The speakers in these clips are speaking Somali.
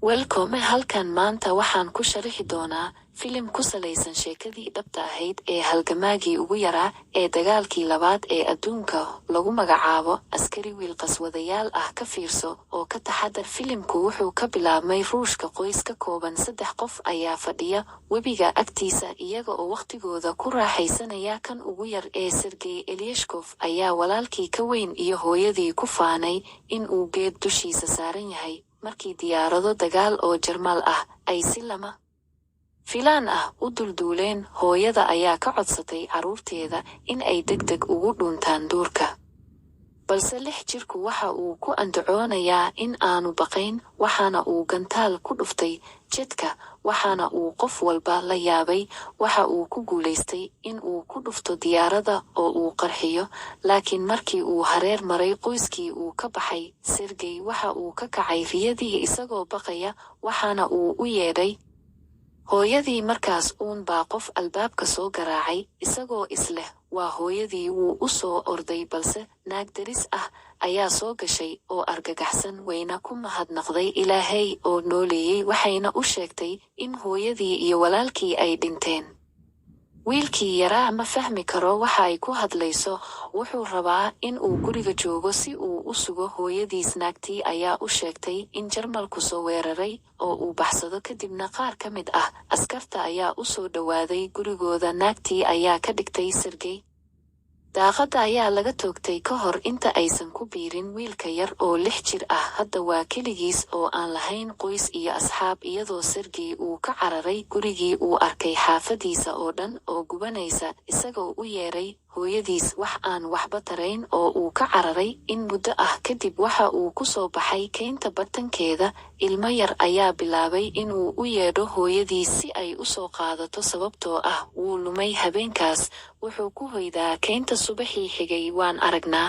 Welcome halkan maanta waxaan ku sharixi doonaa filim ku salaysan sheekadii dhabta ahayd ee halgamaagii ugu yaraa ee dagaalkii labaad ee adduunka lagu magacaabo askari wiil qaswadayaal ah ka fiirso oo ka taxadar. Filimku wuxuu ka bilaabmay Ruushka. Qoys ka kooban 3 qof ayaa fadhiya webiga agtiisa iyaga oo waqtigooda ku raaxaysanaya. Kan ugu yar ee Sergey Elyashkov ayaa walaalkii ka weyn iyo hooyadii ku faanay in uu geed dushiisa saaran yahay markii diyaarado dagaal oo Jarmal ah ay si lama filaan ah u dulduuleen. Hooyada ayaa ka codsatay carruurteeda in ay degdeg ugu dhuntaan duurka, balse 6 jirku waxa uu ku andacoonayaa in aanu baqayn, waxaana uu gantaal ku dhuftay jedka, waxaana uu qof walba la yaabay. Waxa uu ku guulaystay in uu ku dhufto diyaaradda oo uu qarxiyo, laakiin markii uu hareer maray qoyskii uu ka baxay. Sergey waxa uu ka kacay riyadii isagoo baqaya, waxaana uu u yeedhay hooyadii. Markaas uun baa qof albaabka soo garaacay, isagoo isleh waa hooyadii. Wuu u soo orday, balse naag daris ah ayaa soo gashay oo argagaxsan, wayna ku mahadnaqday Ilaahay oo nooleeyay, waxayna u sheegtay in hooyadii iyo walaalkii ay dhinteen. Wiilkii yaraa ma fahmi karo waxa ay ku hadlayso, wuxuu rabaa in uu guriga joogo si uu u sugo hooyadiis. Naagtii ayaa u sheegtay in Jarmalku soo weeraray oo uu baxsado. Kadibna qaar ka mid ah askarta ayaa u soo dhowaaday gurigooda. Naagtii ayaa ka dhigtay Sergey daaqadda ayaa laga toogtay ka hor inta aysan ku biirin wiilka yar oo 6 jir ah. Hadda waa keligiis oo aan lahayn qoys iyo asxaab. Iyadoo Sergey uu ka cararay gurigii, uu arkay xaafadiisa oo dhan oo gubanaysa, isagoo u yeeray hooyadiis wax aan waxba tarayn oo uu ka cararay. In muddo ah kadib waxa uu ku soo baxay keynta bartankeeda. Ilmo yar ayaa bilaabay inuu u yeedho hooyadiis si ay u soo qaadato, sababtoo ah wuu lumay habeenkaas. Wuxuu ku hoydaa keynta. Subaxii xigay waan aragnaa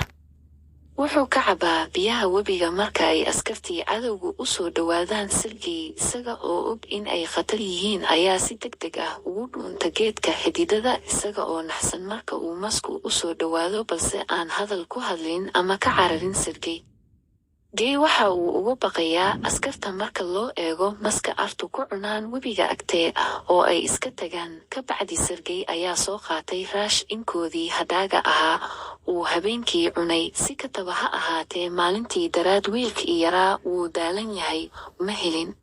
wuxuu ka cabaa biyaha webiga marka ay askartii cadowgu u soo dhowaadaan. Sergey isaga oo og in ay khatar yihiin ayaa si degdeg ah ugu dhuunta geedka xididada, isaga oo naxsan marka uu masku u soo dhowaado, balse aan hadal ku hadlin ama ka cararin. Sergey waxa uu uga baqayaa askarta marka loo eego maska artu ku cunaan webiga agtee oo ay iska tagaan. Ka bacdi Sergey ayaa soo qaatay raash inkoodii hadhaaga ahaa uu habeenkii cunay. Si kataba ha ahaatee, maalintii daraad wiilkii yaraa wuu daalan yahay, ma helin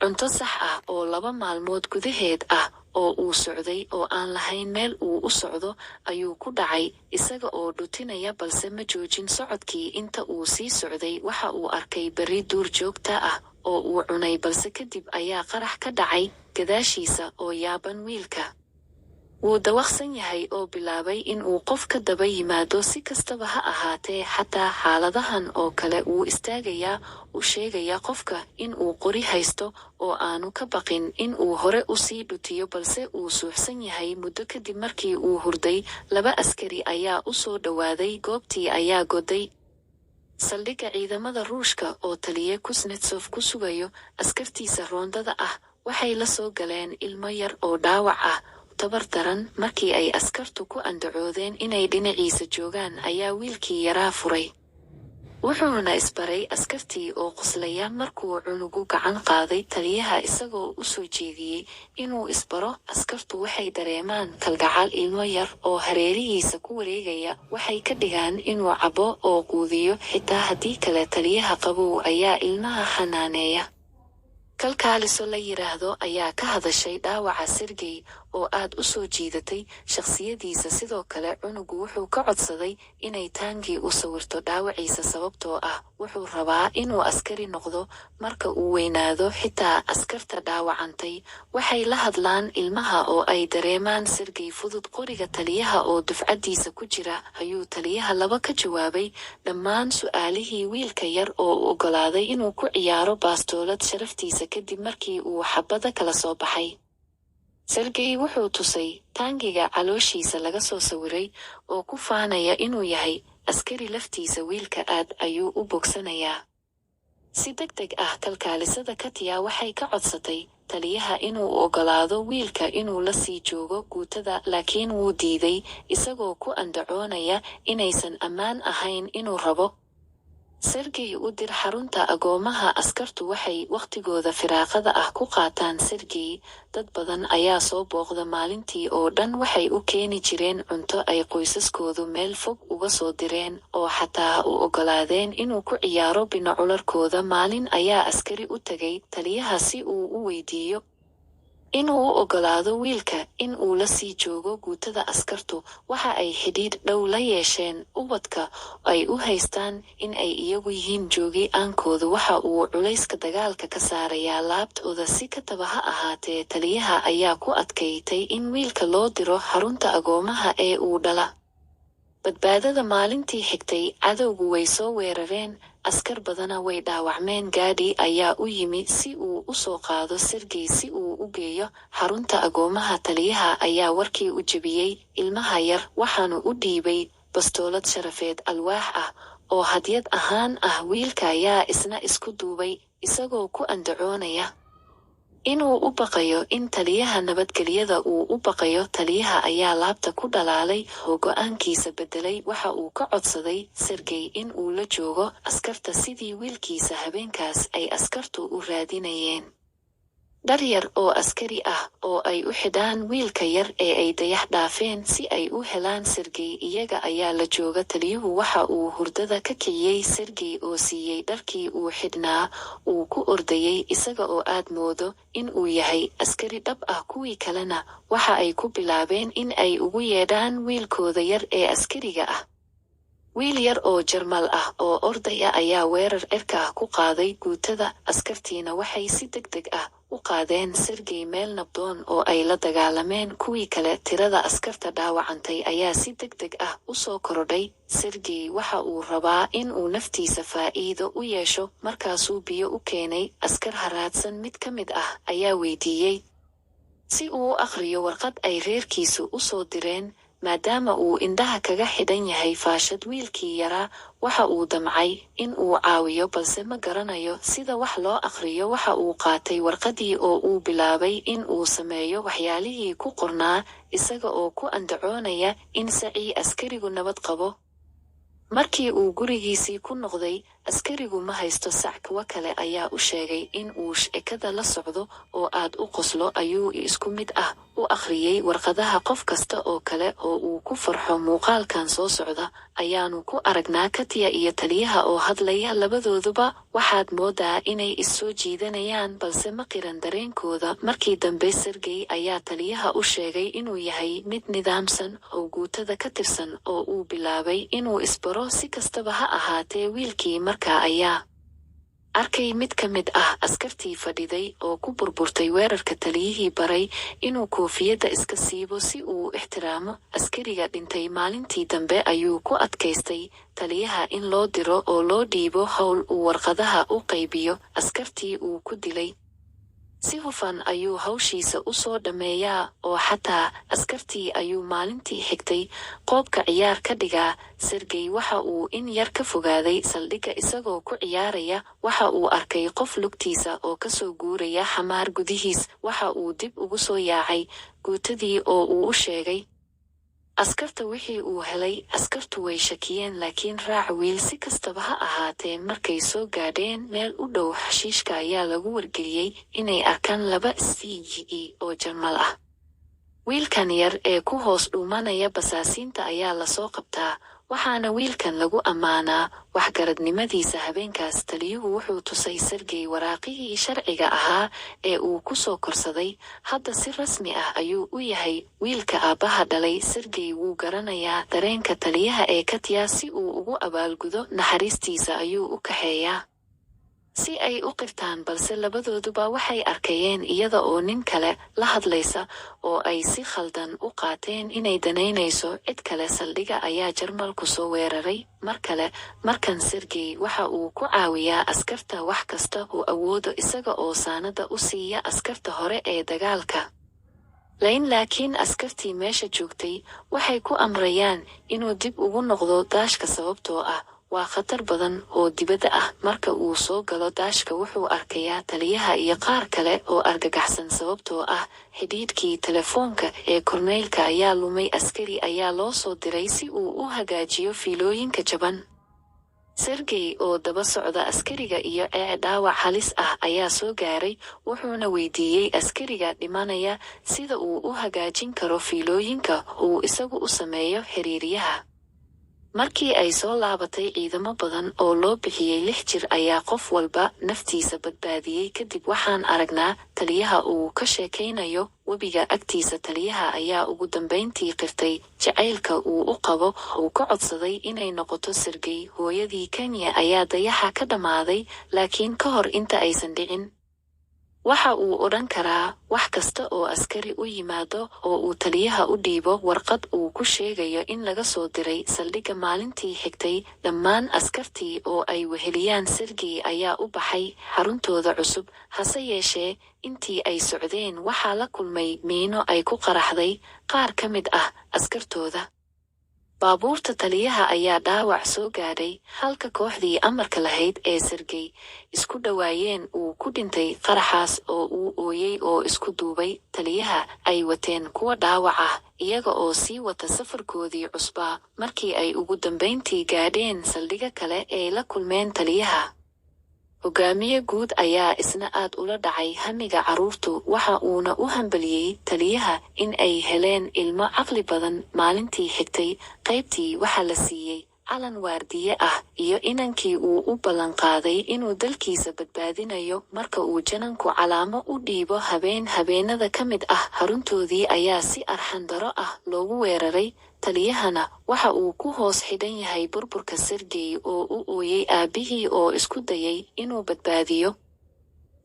cunto sax ah oo 2 maalmood gudaheed ah oo uu socday oo aan lahayn meel uu u socdo ayuu ku dhacay, isaga oo dhutinaya, balse ma joojin socodkii. Inta uu sii socday waxa uu arkay berri duur joogta ah oo uu cunay, balse kadib ayaa qarax ka dhacay gadaashiisa oo yaaban. Wiilka wuu dawaqsan yahay oo bilaabay in uu qof ka daba yimaado. Si kastaba ha ahaatee, xataa xaaladahan oo kale wuu istaagayaa, u sheegaya qofka in uu qori haysto oo aanu ka baqin in uu hore u sii dhutiyo, balse uu suuxsan yahay. Muddo kadib markii uu hurday, 2 askari ayaa u soo dhowaaday. Goobtii ayaa goday saldhigga ciidamada Ruushka oo taliye Kuznetsov ku sugayo askartiisa roondada ah. Waxay la soo galeen ilmo yar oo dhaawac ah, tabar daran. Markii ay askartu ku andacoodeen inay dhinaciisa joogaan, ayaa wiilkii yaraa furay, wuxuuna isbaray askartii oo qoslaya. Markuu cunugu gacan qaaday taliyaha isagoo u soo jeediyey inuu isbaro, askartu waxay dareemaan kalgacal. Ilmo yar oo hareerihiisa ku wareegaya waxay ka dhigaan inuu cabo oo quudiyo, xitaa haddii kale. Taliyaha qabow ayaa ilmaha xanaaneeya. Kalkaaliso la yiraahdo ayaa ka hadashay dhaawaca Sergey oo aad u soo jiidatay shakhsiyadiisa. Sidoo kale cunugu wuxuu ka codsaday inay taangii u sawirto dhaawaciisa, sababtoo ah wuxuu rabaa inuu askari noqdo marka uu weynaado. Xitaa askarta dhaawacantay waxay la hadlaan ilmaha oo ay dareemaan Sergey fudud. Qoriga taliyaha oo dufcadiisa ku jira ayuu taliyaha 2 ka jawaabay dhammaan su'aalihii wiilka yar oo u oggolaaday inuu ku ciyaaro baastoolad sharaftiisa. Kadib markii uu xabada kala soo baxay, Sergey wuxuu tusay taangiga calooshiisa laga soo sawiray oo ku faanaya inuu yahay askari laftiisa. Wiilka aad ayuu u bogsanayaa. Si degdeg ah kalkaalisada Katya waxay ka codsatay taliyaha inuu oggolaado wiilka inuu la sii joogo guutada, laakiin wuu diiday, isagoo ku andacoonaya inaysan ammaan ahayn. Inuu rabo Sergey u dir xarunta agoomaha. Askartu waxay waqtigooda firaaqada ah ku qaataan Sergey. Dad badan ayaa soo booqda maalintii oo dhan. Waxay u keeni jireen cunto ay qoysaskoodu meel fog uga soo direen, oo xataa u oggolaadeen inuu ku ciyaaro binocularkooda. Maalin ayaa askari u tagay taliyaha si uu u weydiiyo inuu u oggolaado wiilka in uu la sii joogo guutada. Askartu waxa ay xidhiidh dhow la yeesheen ubadka, ay u haystaan in ay iyagu yihiin joogi-aankooda. Waxa uu culayska dagaalka ka saarayaa laabtooda. Si kataba ha ahaatee, taliyaha ayaa ku adkaystay in wiilka loo diro xarunta agoomaha ee uu dhala. Badbaadada maalintii xigtay, cadowgu way soo weerareen, askar badana way dhaawacmeen. Gaadhi ayaa u yimi si uu u soo qaado Sergey si uu u geeyo xarunta agoomaha. Taliyaha ayaa warkii u jebiyey ilmaha yar, waxaanu u dhiibay bastoolad sharafeed alwaax ah oo hadyad ahaan ah. Wiilka ayaa isna isku duubay, isagoo ku andacoonaya inuu u baqayo in taliyaha nabadgelyada uu u baqayo. Taliyaha ayaa laabta ku dhalaalay oo go'aankiisa beddelay. Waxa uu ka codsaday Sergey in uu la joogo askarta sidii wiilkiisa. Habeenkaas ay askartu u raadinayeen dhar yar oo askari ah oo ay u xidhaan wiilka yar ee ay dayax dhaafeen si ay u helaan Sergey. Iyaga ayaa la jooga. Taliyuhu waxa uu hurdada ka kiciyey Sergey oo siiyey dharkii uu xidhnaa. Uu ku ordayey isaga oo aad moodo in uu yahay askari dhab ah. Kuwii kalena waxa ay ku bilaabeen in ay ugu yeedhaan wiilkooda yar ee askariga ah. Wiil yar oo Jarmal ah oo ordaya ayaa weerar cirka ah ku qaaday guutada. Askartiina waxay si degdeg ah u qaadeen Sergey meel nabdoon oo ay la dagaalameen kuwii kale. Tirada askarta dhaawacantay ayaa si degdeg ah u soo korodhay. Sergey waxa uu rabaa in uu naftiisa faa'iido u yeesho, markaasuu biyo u keenay. Askar haraadsan mid ka mid ah ayaa weydiiyey si uu u akhriyo warqad ay reerkiisu u soo direen. Maadaama uu indhaha kaga xidhan yahay faashad wiilkii yaraa, waxa uu damcay in uu caawiyo, balse ma garanayo sida wax loo akhriyo. Waxa uu qaatay warqaddii oo uu bilaabay in uu sameeyo waxyaalihii ku qornaa, isaga oo ku andacoonaya in sacii askarigu nabad qabo. Markii uu gurigiisii ku noqday, askarigu ma haysto sac. Kuwa kale ayaa u sheegay in uu sheekada la socdo oo aad u qoslo. Ayuu isku mid ah u akhriyey warqadaha qof kasta oo kale oo uu ku farxo. Muuqaalkan soo socda ayaanu ku aragnaa Katya iyo taliyaha oo hadlaya. Labadooduba waxaad moodaa inay is soo jiidanayaan, balse ma qiran dareenkooda. Markii dambe Sergey ayaa taliyaha u sheegay inuu yahay mid nidaamsan oo guutada ka tirsan, oo uu bilaabay inuu isbaro. Si kastaba ha ahaatee, wiilkii markaa ayaa arkay mid ka mid ah askartii fadhiday oo ku burburtay weerarka. Taliyihii baray inuu koofiyadda iska siibo si uu u ixtiraamo askariga dhintay. Maalintii dambe ayuu ku adkaystay taliyaha in loo diro oo loo dhiibo howl uu warqadaha u qaybiyo askartii uu ku dilay. Si hufan ayuu hawshiisa u soo dhammeeyaa, oo xataa askartii ayuu maalintii xigtay qoobka ciyaar ka dhigaa. Sergey waxa uu in yar ka fogaaday saldhigga isagoo ku ciyaaraya. Waxa uu arkay qof lugtiisa oo ka soo guuraya xamaar gudihiis. Waxa uu dib ugu soo yaacay guutadii oo uu u sheegay askarta wixii uu helay. Askartu way shakiyeen, laakiin raac wiil. Si kastaba ha ahaatee, markay soo gaadheen meel u dhow xashiishka ayaa lagu wargeliyey inay arkaan laba SVG oo Jarmal ah. Wiilkan yar ee ku hoos dhuumanaya basaasiinta ayaa lasoo qabtaa, waxaana wiilkan lagu ammaanaa waxgaradnimadiisa. Habeenkaas taliyuhu wuxuu tusay Sergey waraaqihii sharciga ahaa ee uu ku soo korsaday. Hadda si rasmi ah ayuu u yahay wiilka aabbaha dhalay. Sergey wuu garanayaa dareenka taliyaha ee Katya. Si uu ugu abaalgudo naxariistiisa ayuu u kaxeeyaa si ay u qirtaan, balse labadooduba waxay arkayeen iyada oo nin kale la hadlaysa, oo ay si khaldan u qaateen inay danaynayso cid kale. Saldhigga ayaa Jarmalku soo weeraray mar kale. Markan Sergey waxa uu ku caawiyaa askarta wax kasta uu awoodo, isaga oo saanada u siiya askarta hore ee dagaalka. Laakiin askartii meesha joogtay waxay ku amrayaan inuu dib ugu noqdo daashka sababtoo ah waa khatar badan oo dibadda ah. Marka uu soo galo daashka, wuxuu arkayaa taliyaha iyo qaar kale oo argagaxsan sababtoo ah xidhiidhkii telefoonka ee korneylka ayaa lumay. Askari ayaa loo soo diray si uu u hagaajiyo fiilooyinka jaban. Sergey oo daba socda askariga iyo dhaawac halis ah ayaa soo gaaray, wuxuuna weydiiyey askariga dhimanaya sida uu u hagaajin karo fiilooyinka uu isagu u sameeyo xiriiryaha. Markii ay soo laabatay ciidamo badan oo loo bixiyey 6 jir ayaa qof walba naftiisa badbaadiyey. Kadib waxaan aragnaa taliyaha uu ka sheekaynayo webiga agtiisa. Taliyaha ayaa ugu dambeyntii qirtay jacaylka uu u qabo, uu ka codsaday inay noqoto Sergey. Hooyadii Kenya ayaa dayaxa ka dhammaaday, laakiin ka hor inta aysan dhicin, waxa uu odhan karaa wax kasta oo askari u yimaado oo uu taliyaha u dhiibo warqad uu ku sheegayo in laga soo diray saldhigga. Maalintii xigtay, dhammaan askartii oo ay weheliyaan Sergey ayaa u baxay xaruntooda cusub. Hase yeeshee, intii ay socdeen waxaa la kulmay miino ay ku qaraxday qaar ka mid ah askartooda. Baabuurta taliyaha ayaa dhaawac soo gaadhay, halka kooxdii amarka lahayd ee Sergey isku dhawaayeen uu ku dhintay qaraxaas oo uu ooyey oo isku duubay. Taliyaha ay wateen kuwa dhaawac ah, iyaga oo sii wata safarkoodii cusbaa. Markii ay ugu dambeyntii gaadheen saldhigga kale ee la kulmeen taliyaha, hogaamiye guud ayaa isna aad ula dhacay hamiga carruurtu, waxa uuna u hambaliyey taliyaha in ay heleen ilmo caqli badan. Maalintii xigtay, qaybtii waxaa la siiyey calan waardiye ah iyo inankii uu u ballan qaaday inuu dalkiisa badbaadinayo. Marka uu jananku calaamo u dhiibo habeenada ka mid ah, xaruntoodii ayaa si arxan daro ah loogu weeraray. Taliyahana waxa uu ku hoos xidhan yahay burburka. Sergey oo u ooyey aabihii oo isku dayay inuu badbaadiyo,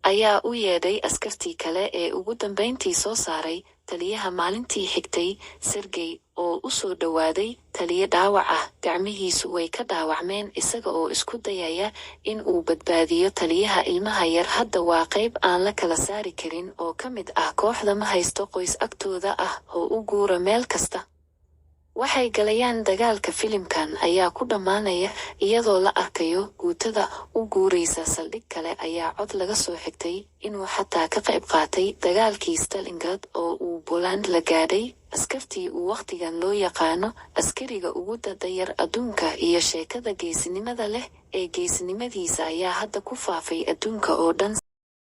ayaa u yeedhay askartii kale ee ugu dambeyntii soo saaray taliyaha. Maalintii xigtay, Sergey oo u soo dhowaaday taliye dhaawac ah, gacmihiisu way ka dhaawacmeen isaga oo isku dayaya in uu badbaadiyo taliyaha. Ilmaha yar hadda waa qayb aan la kala saari karin oo ka mid ah kooxda ma haysto qoys agtooda ah oo u guura meel kasta. Waxay galayaan dagaalka. Filimkan ayaa ku dhammaanaya iyadoo la arkayo guutada u guuraysa saldhig kale. Ayaa cod laga soo xigtay inuu xataa ka qayb qaatay dagaalkii Stalingrad oo uu Poland la gaadhay. Askartii uu wakhtigan loo yaqaano askariga ugu da'da-yar adduunka, iyo sheekada geesinimada leh ee geesinimadiisa ayaa hadda ku faafay adduunka oo dhan.